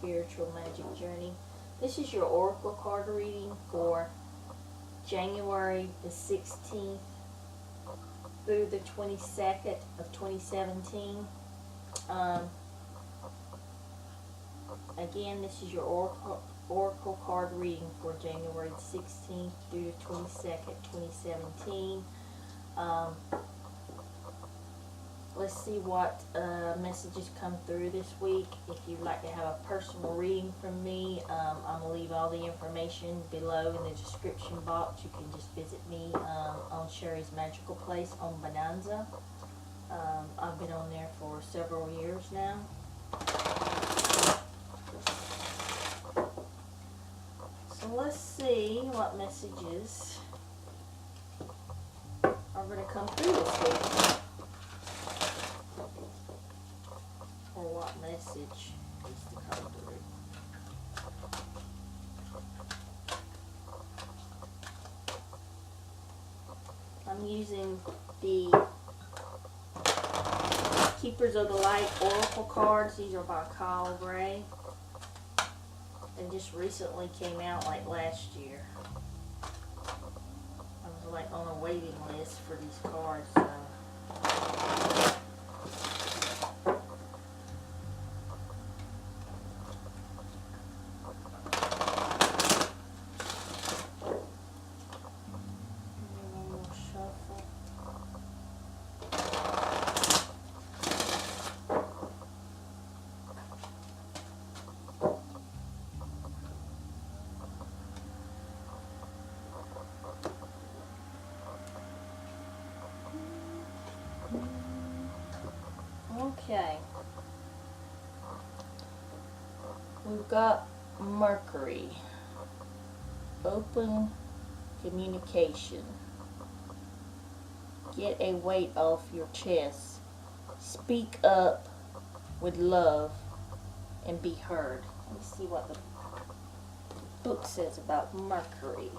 spiritual magic journey. This is your oracle card reading for January the 16th through the 22nd of 2017. Again, this is your oracle card reading for January the 16th through the 22nd, 2017. Let's see what messages come through this week. If you'd like to have a personal reading from me, I'm going to leave all the information below in the description box. You can just visit me on Sherry's Magical Place on Bonanza. I've been on there for several years now. So let's see what messages are going to come through this week. Or what message is to come through. I'm using the Keepers of the Light Oracle cards. These are by Kyle Gray. They just recently came out like last year. I was like on a waiting list for these cards. So. Okay, we've got Mercury, open communication, get a weight off your chest, speak up with love, and be heard. Let me see what the book says about Mercury.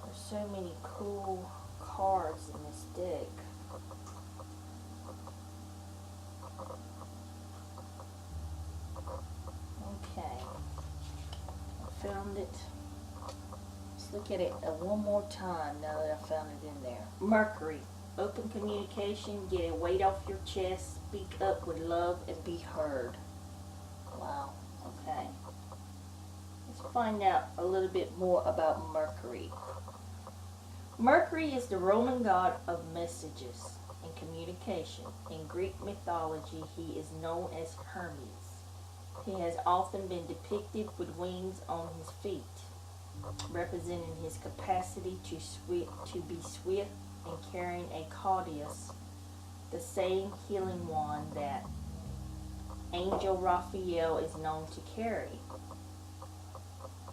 There's so many cool cards in this deck. Okay, I found it. Let's look at it one more time now that I found it in there. Mercury, open communication, get a weight off your chest, speak up with love, and be heard. Wow, okay. Let's find out a little bit more about Mercury. Mercury is the Roman god of messages and communication. In Greek mythology, he is known as Hermes. He has often been depicted with wings on his feet, representing his capacity to be swift and carrying a caudus, the same healing wand that Angel Raphael is known to carry.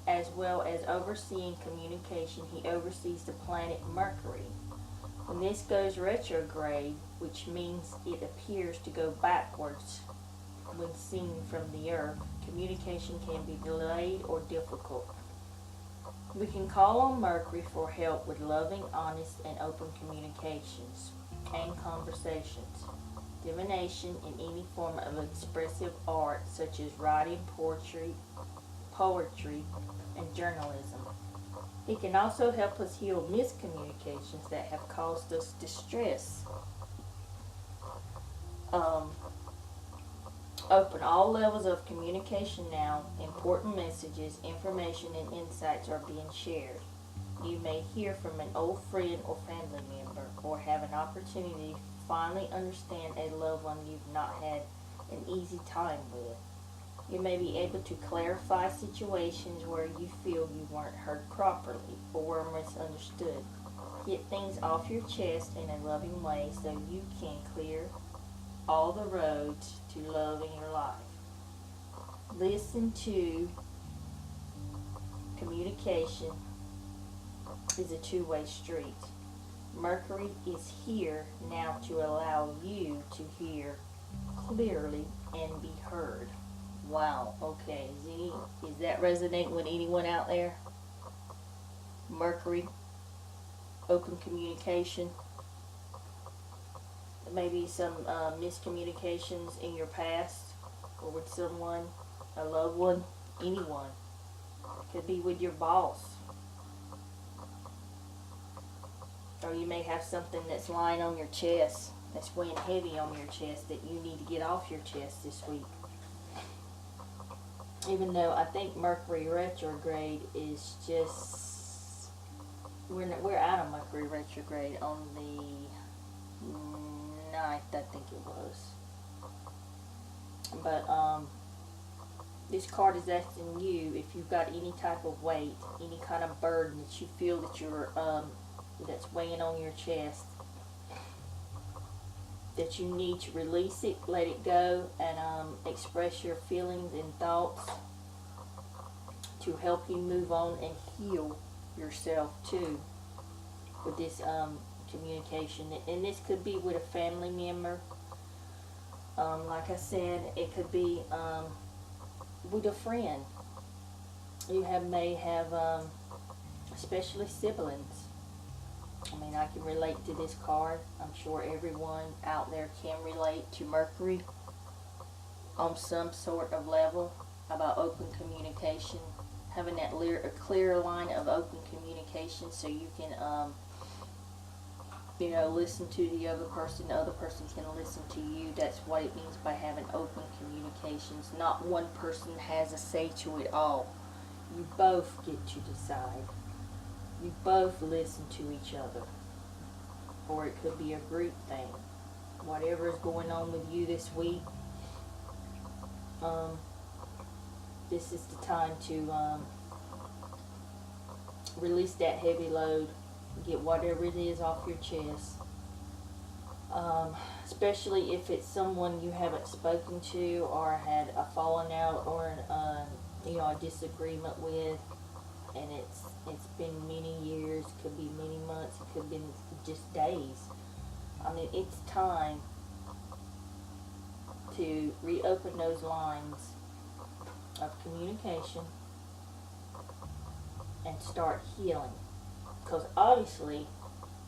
As well as overseeing communication, he oversees the planet Mercury. When this goes retrograde, which means it appears to go backwards when seen from the Earth, communication can be delayed or difficult. We can call on Mercury for help with loving, honest, and open communications and conversations, divination, in any form of expressive art such as writing, poetry, and journalism. He can also help us heal miscommunications that have caused us distress. Open all levels of communication now. Important messages, information, and insights are being shared. You may hear from an old friend or family member, or have an opportunity to finally understand a loved one you've not had an easy time with. You may be able to clarify situations where you feel you weren't heard properly or were misunderstood. Get things off your chest in a loving way so you can clear all the roads to love in your life. Listen to communication is a two-way street. Mercury is here now to allow you to hear clearly and be heard. Wow, okay. Is that resonating with anyone out there? Mercury, open communication. Maybe some miscommunications in your past or with someone, a loved one, anyone. Could be with your boss. Or you may have something that's lying on your chest, that's weighing heavy on your chest that you need to get off your chest this week. Even though I think Mercury retrograde is just, we're out of Mercury retrograde on the 9th, I think it was. But this card is asking you if you've got any type of weight, any kind of burden that you feel that you're that's weighing on your chest, that you need to release it, let it go, and express your feelings and thoughts to help you move on and heal yourself too with this communication. And this could be with a family member. Like I said, it could be with a friend. You may have especially siblings. I mean, I can relate to this card. I'm sure everyone out there can relate to Mercury on some sort of level about open communication. Having that a clear line of open communication so you can, listen to the other person can listen to you. That's what it means by having open communications. Not one person has a say to it all. You both get to decide. You both listen to each other. Or it could be a group thing. Whatever is going on with you this week, this is the time to release that heavy load. Get whatever it is off your chest. Especially if it's someone you haven't spoken to or had a falling out or a disagreement with, and it's been many years, could be many months, it could have been just days. I mean, it's time to reopen those lines of communication and start healing. Because obviously,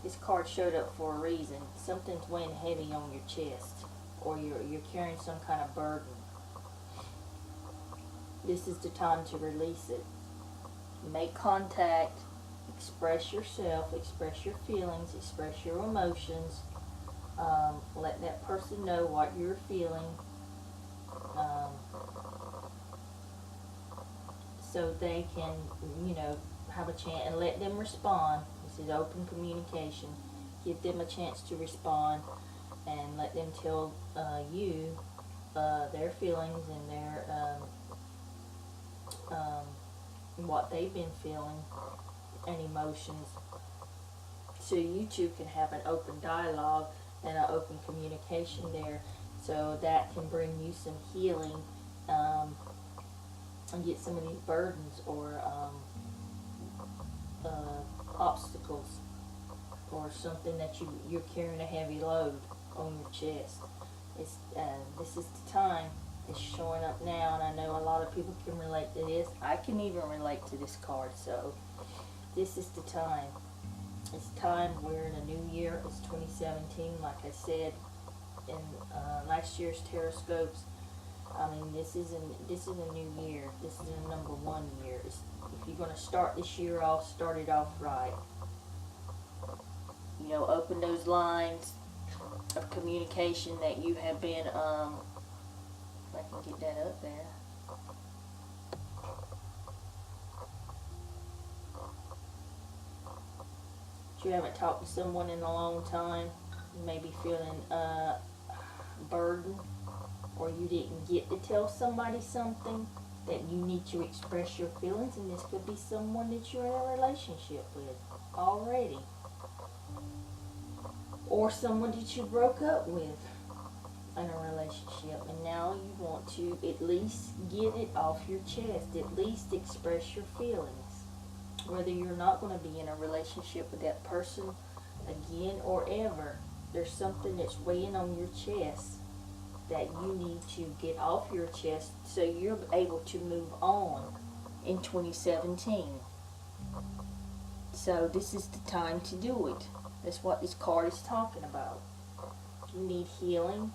this card showed up for a reason. Something's weighing heavy on your chest, or you're carrying some kind of burden. This is the time to release it. Make contact, express yourself, express your feelings, express your emotions. Let that person know what you're feeling, so they can, have a chance, and let them respond. This is open communication. Give them a chance to respond, and let them tell you their feelings and their what they've been feeling and emotions, so you two can have an open dialogue and an open communication there, so that can bring you some healing, and get some of these burdens or obstacles, or something that you're carrying a heavy load on your chest. This is the time. It's showing up now, and I know a lot of people can relate to this. I can even relate to this card, so this is the time. It's time. We're in a new year. It's 2017, like I said in last year's Terrascopes. I mean, this is a new year. This is a number 1 year. If you're going to start this year off, start it off right. Open those lines of communication that you have been, if I can get that up there. You haven't talked to someone in a long time. You may be feeling burdened, or you didn't get to tell somebody something that you need to express your feelings, and this could be someone that you're in a relationship with already, or someone that you broke up with in a relationship, and now you want to at least get it off your chest, at least express your feelings. Whether you're not going to be in a relationship with that person again or ever, there's something that's weighing on your chest that you need to get off your chest so you're able to move on in 2017. So this is the time to do it. That's what this card is talking about. You need healing.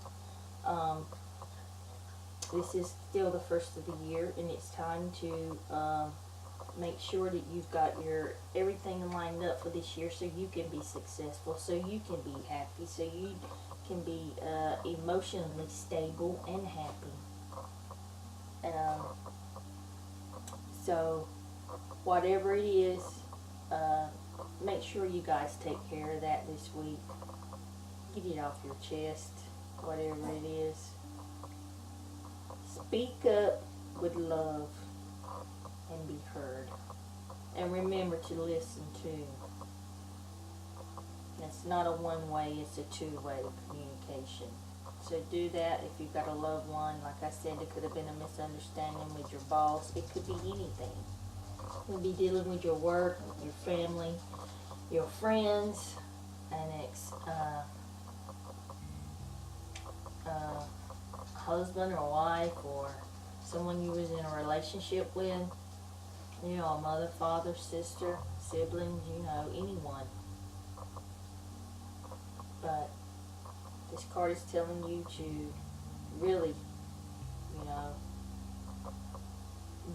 this is still the first of the year, and it's time to make sure that you've got your everything lined up for this year, so you can be successful, so you can be happy, so you can be emotionally stable and happy. So whatever it is, make sure you guys take care of that this week. Get it off your chest, whatever it is. Speak up with love and be heard. And remember to listen too. It's not a one-way, it's a two-way communication. So do that if you've got a loved one. Like I said, it could have been a misunderstanding with your boss. It could be anything. You could be dealing with your work, your family, your friends, an husband or wife, or someone you was in a relationship with. You know, a mother, father, sister, siblings, you know, anyone. But this card is telling you to really, you know,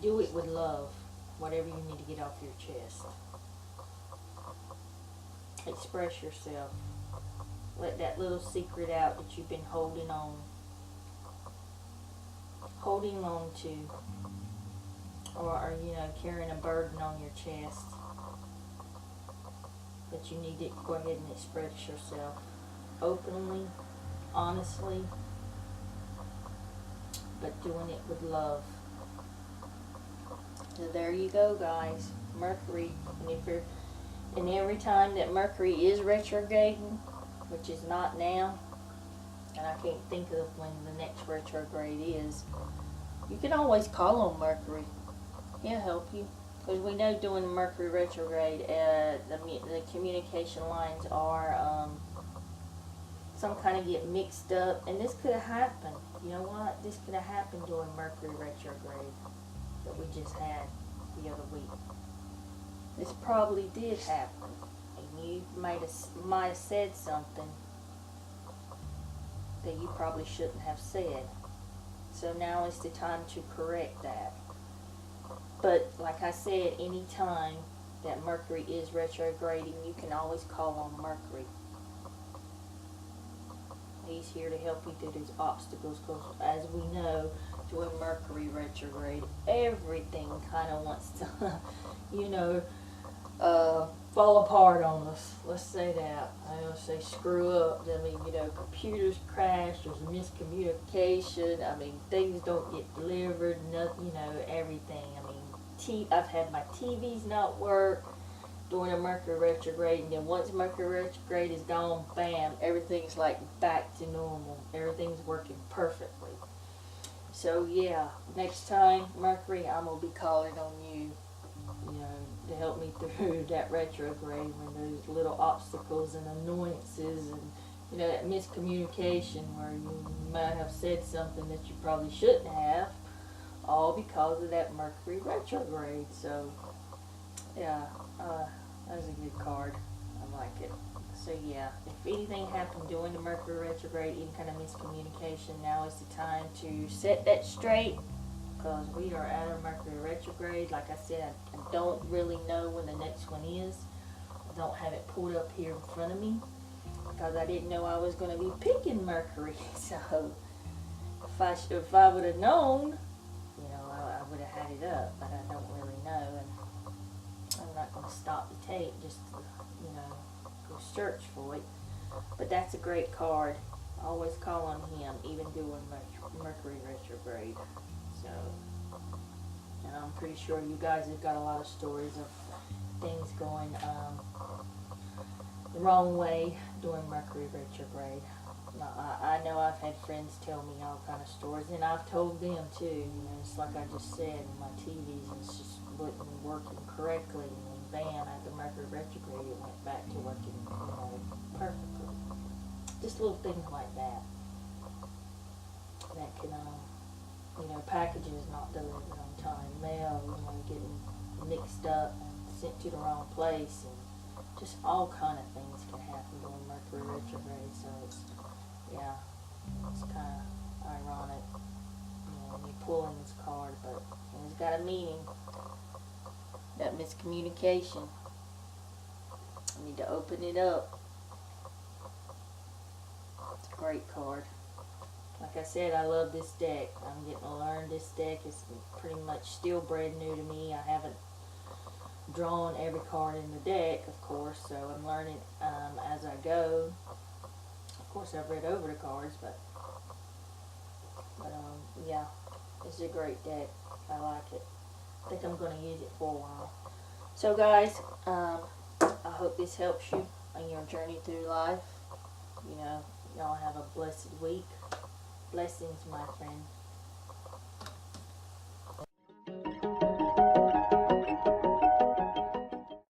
do it with love, whatever you need to get off your chest. Express yourself. Let that little secret out that you've been holding on to, or you know, carrying a burden on your chest. But you need to go ahead and express yourself openly, honestly, but doing it with love. So there you go, guys. Mercury, and every time that Mercury is retrograding, which is not now, and I can't think of when the next retrograde is, you can always call on Mercury. He'll help you. Because we know during the Mercury retrograde, the communication lines are some kind of get mixed up, and this could have happened. You know what? This could have happened during Mercury retrograde that we just had the other week. This probably did happen, and you might have said something that you probably shouldn't have said. So now is the time to correct that. But like I said, any time that Mercury is retrograding, you can always call on Mercury. He's here to help you through these obstacles, because as we know, during Mercury retrograde, everything kind of wants to, you know, fall apart on us. Let's say that. I don't say screw up. I mean, you know, computers crash, there's miscommunication. I mean, things don't get delivered, nothing, you know, everything. I mean, I've had my TVs not work during a Mercury retrograde, and then once Mercury retrograde is gone, bam, everything's like back to normal. Everything's working perfectly. So yeah, next time, Mercury, I'm going to be calling on you, you know, to help me through that retrograde when those little obstacles and annoyances and, you know, that miscommunication where you might have said something that you probably shouldn't have, all because of that Mercury retrograde. So yeah, that was a good card. I like it. So yeah, if anything happened during the Mercury retrograde, any kind of miscommunication, now is the time to set that straight, because we are at a Mercury retrograde. Like I said, I don't really know when the next one is. I don't have it pulled up here in front of me, because I didn't know I was going to be picking Mercury. So if I would have known, you know, I would have had it up, but I don't really know, and I'm not going to stop the tape just to, you know, go search for it. But that's a great card. Always call on him, even during Mercury retrograde. So, and I'm pretty sure you guys have got a lot of stories of things going the wrong way during Mercury retrograde. I know I've had friends tell me all kind of stories, and I've told them too. You know, it's like I just said, my TVs just wasn't working correctly, and then bam, after Mercury retrograde, it went back to working, you know, perfectly. Just little things like that that can, you know, packages not delivered on time, mail, you know, getting mixed up and sent to the wrong place, and just all kind of things can happen during Mercury retrograde. So it's, yeah, it's kind of ironic. And pulling this card, but it's got a meaning. That miscommunication. I need to open it up. It's a great card. Like I said, I love this deck. I'm getting to learn this deck. It's pretty much still brand new to me. I haven't drawn every card in the deck, of course, so I'm learning as I go. Of course, I've read over the cards, but yeah, it's a great deck. I like it. I think I'm going to use it for a while. So guys, I hope this helps you on your journey through life. You know, y'all have a blessed week. Blessings, my friend.